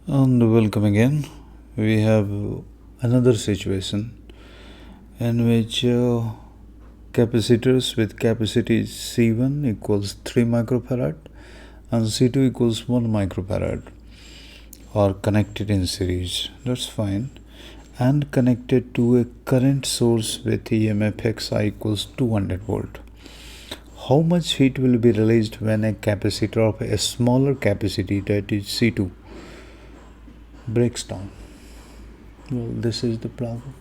And welcome again. We have another situation in which capacitors with capacity C1 equals 3 microfarad and C2 equals 1 microfarad are connected in series. That's fine. And connected to a current source with EMF Xi equals 200 volt. How much heat will be released when a capacitor of a smaller capacity, that is C2, breaks down? Well, this is the problem.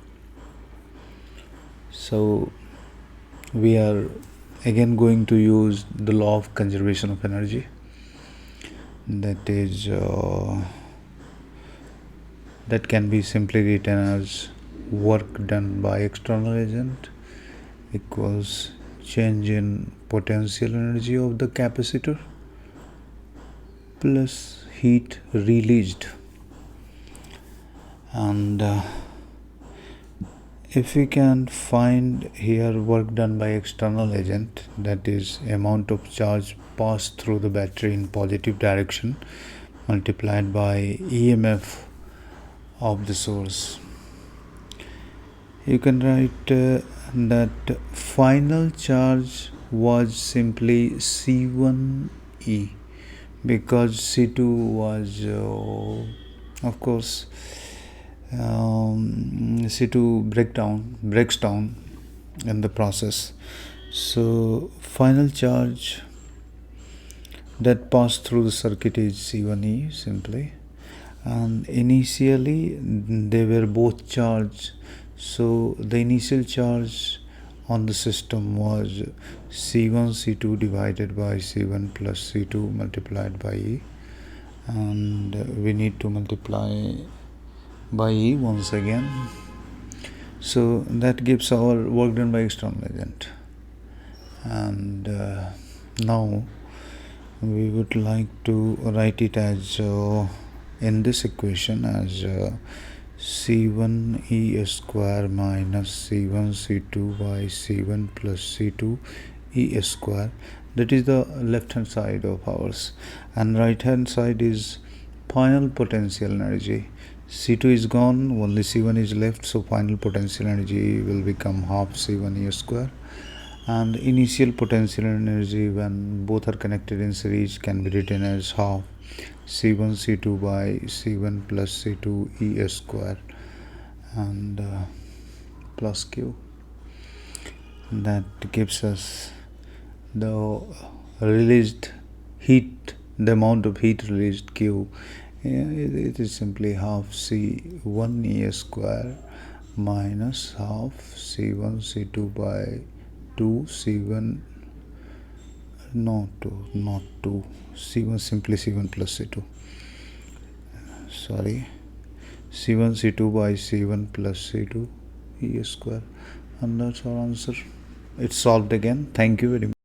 So we are again going to use the law of conservation of energy, that is that can be simply written as work done by external agent equals change in potential energy of the capacitor plus heat released. And if we can find here work done by external agent, that is amount of charge passed through the battery in positive direction multiplied by EMF of the source, you can write that final charge was simply C1E, because C2 was of course C2 breaks down in the process. So final charge that passed through the circuit is C1E simply, and initially they were both charged, so the initial charge on the system was C1 C2 divided by C1 plus C2 multiplied by E, and we need to multiply by E once again. So that gives our work done by external agent. And now we would like to write it as in this equation as C1E square minus C1 C2 by C1 plus C2 E square. That is the left hand side of ours, and right hand side is final potential energy. C2 is gone, only C1 is left, so final potential energy will become half C1E square. And initial potential energy when both are connected in series can be written as half C1 C2 by C1 plus C2 E square, and plus Q. That gives us the released heat, the amount of heat released Q. It is simply half C1 E square minus half C1 C2 by 2 C1 not 2 C1 simply C1 plus C2, sorry, C1 C2 by C1 plus C2 E square, and that's our answer. It's solved again. Thank you very much.